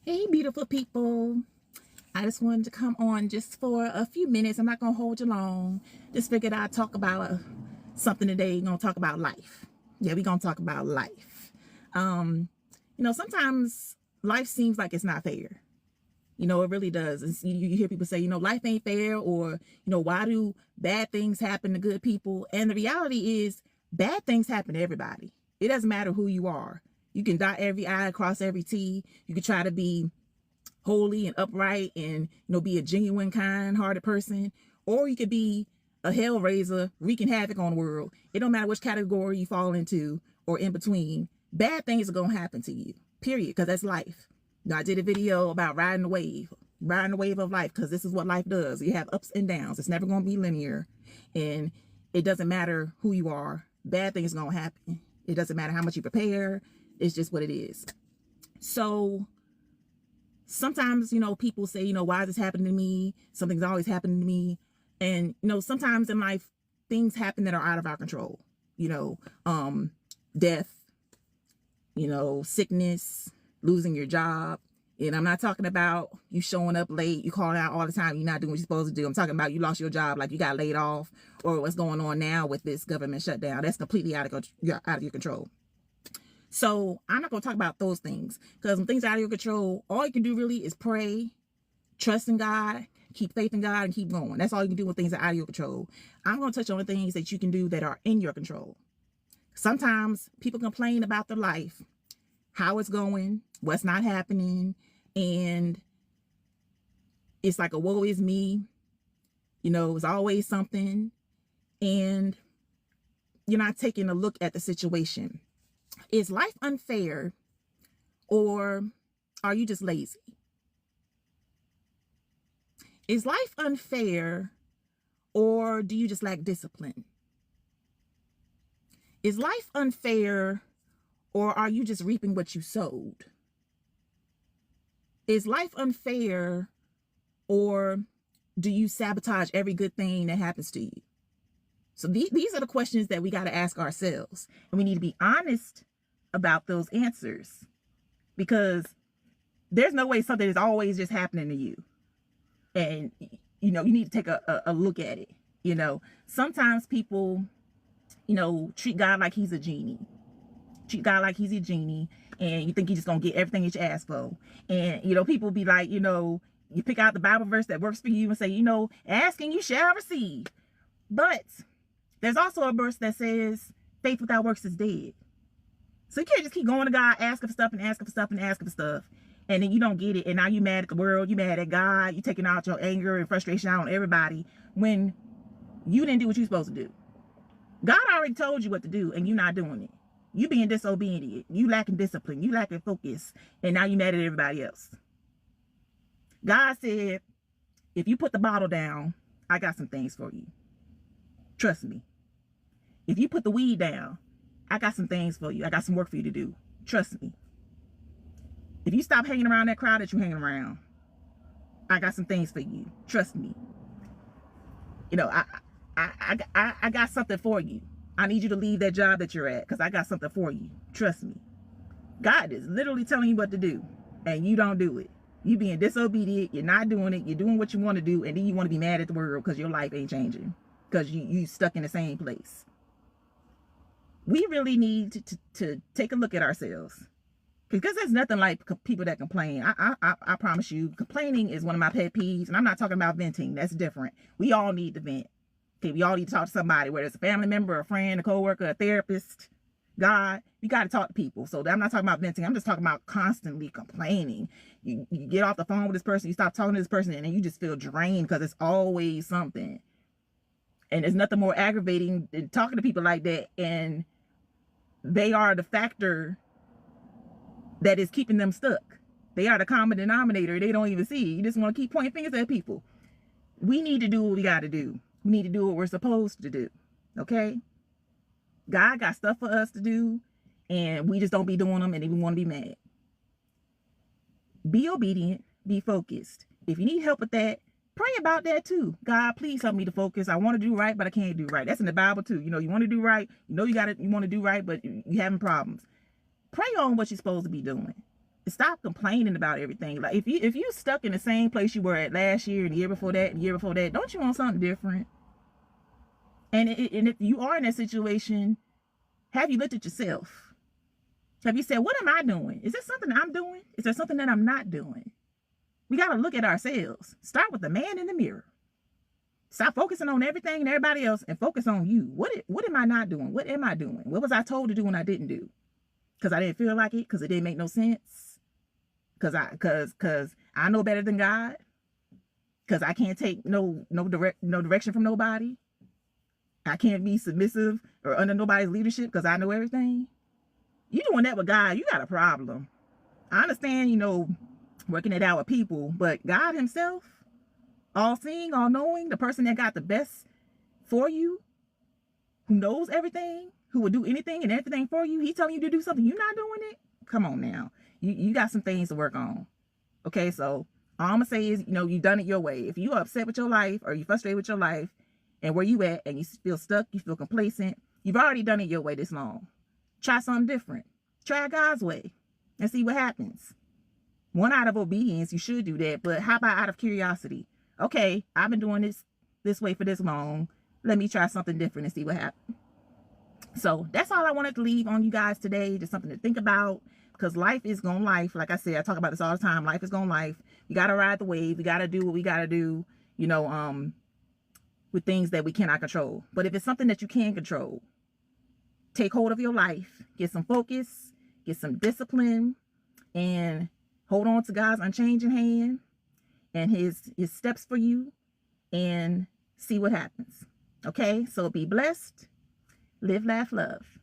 Hey, beautiful people. I just wanted to come on just for a few minutes. I'm not going to hold you long. Just figured I'd talk about something today. We're going to talk about life. Yeah, we're going to talk about life. Sometimes life seems like it's not fair. It really does. And you hear people say, life ain't fair, or, why do bad things happen to good people? And the reality is bad things happen to everybody. It doesn't matter who you are. You can dot every I, cross every T. You can try to be holy and upright and, be a genuine, kind-hearted person. Or you could be a hellraiser wreaking havoc on the world. It don't matter which category you fall into or in between. Bad things are going to happen to you, period, because that's life. I did a video about riding the wave of life, because this is what life does. You have ups and downs. It's never going to be linear. And it doesn't matter who you are. Bad things are going to happen. It doesn't matter how much you prepare. It's just what it is. So sometimes, people say, why is this happening to me? Something's always happening to me. And, sometimes in life, things happen that are out of our control. Death, sickness, losing your job. And I'm not talking about you showing up late, you calling out all the time, you're not doing what you're supposed to do. I'm talking about you lost your job, like you got laid off, or what's going on now with this government shutdown. That's completely out of your control. So I'm not going to talk about those things, because when things are out of your control, all you can do really is pray, trust in God, keep faith in God, and keep going. That's all you can do when things are out of your control. I'm going to touch on the things that you can do that are in your control. Sometimes people complain about their life, how it's going, what's not happening, and it's like a woe is me. It's always something, and you're not taking a look at the situation. Is life unfair, or are you just lazy? Is life unfair, or do you just lack discipline? Is life unfair, or are you just reaping what you sowed? Is life unfair, or do you sabotage every good thing that happens to you? So these are the questions that we got to ask ourselves, and we need to be honest about those answers, because there's no way something is always just happening to you. And, you need to take a look at it. Sometimes people, treat God like he's a genie. Treat God like he's a genie, and you think you're just going to get everything that you ask for. And, people be like, you pick out the Bible verse that works for you and say, ask and you shall receive. But there's also a verse that says faith without works is dead. So you can't just keep going to God, asking for stuff and asking for stuff and asking for stuff, and then you don't get it, and now you mad at the world, you mad at God, you taking out your anger and frustration out on everybody when you didn't do what you're supposed to do. God already told you what to do, and you're not doing it. You being disobedient, you lacking discipline, you lacking focus, and now you mad at everybody else. God said, if you put the bottle down, I got some things for you. Trust me. If you put the weed down, I got some things for you. I got some work for you to do. Trust me. If you stop hanging around that crowd that you're hanging around, I got some things for you. Trust me. I got something for you. I need you to leave that job that you're at, because I got something for you. Trust me. God is literally telling you what to do, and you don't do it. You being disobedient. You're not doing it. You're doing what you want to do, and then you want to be mad at the world because your life ain't changing, because you stuck in the same place. We really need to take a look at ourselves, because there's nothing like people that complain. I promise you, complaining is one of my pet peeves, and I'm not talking about venting. That's different. We all need to vent. Okay, we all need to talk to somebody, whether it's a family member, a friend, a coworker, a therapist, God. You got to talk to people. So I'm not talking about venting. I'm just talking about constantly complaining. You get off the phone with this person, you stop talking to this person, and then you just feel drained because it's always something. And there's nothing more aggravating than talking to people like that, and they are the factor that is keeping them stuck. They are the common denominator. They don't even see it. You just want to keep pointing fingers at people. We need to do what we got to do. We need to do what we're supposed to do. Okay? God got stuff for us to do, and we just don't be doing them, and then we want to be mad. Be obedient. Be focused. If you need help with that, pray about that too. God, please help me to focus. I want to do right, but I can't do right. That's in the Bible too. You want to do right. You want to do right, but you're having problems. Pray on what you're supposed to be doing. Stop complaining about everything. Like if you stuck in the same place you were at last year and the year before that and the year before that, don't you want something different? And if you are in that situation, have you looked at yourself? Have you said, what am I doing? Is there something I'm doing? Is there something that I'm not doing? We got to look at ourselves. Start with the man in the mirror. Stop focusing on everything and everybody else and focus on you. What am I not doing? What am I doing? What was I told to do when I didn't do? Because I didn't feel like it? Because it didn't make no sense? Because I know better than God? Because I can't take no direction from nobody? I can't be submissive or under nobody's leadership because I know everything? You doing that with God, you got a problem. I understand, working it out with people, but God himself, all seeing, all knowing, the person that got the best for you, who knows everything, who will do anything and everything for you, he's telling you to do something, you're not doing it? Come on now. You got some things to work on. Okay, so all I'm gonna say is, you've done it your way. If you are upset with your life or you're frustrated with your life and where you at and you feel stuck, you feel complacent, you've already done it your way this long. Try something different. Try God's way and see what happens. One, out of obedience, you should do that, but how about out of curiosity? Okay, I've been doing this way for this long. Let me try something different and see what happens. So that's all I wanted to leave on you guys today. Just something to think about, because life is gonna life. Like I said, I talk about this all the time. Life is gonna life. We gotta ride the wave. We gotta do what we gotta do, with things that we cannot control. But if it's something that you can control, take hold of your life. Get some focus. Get some discipline. And hold on to God's unchanging hand and his steps for you, and see what happens. Okay, so be blessed, live, laugh, love.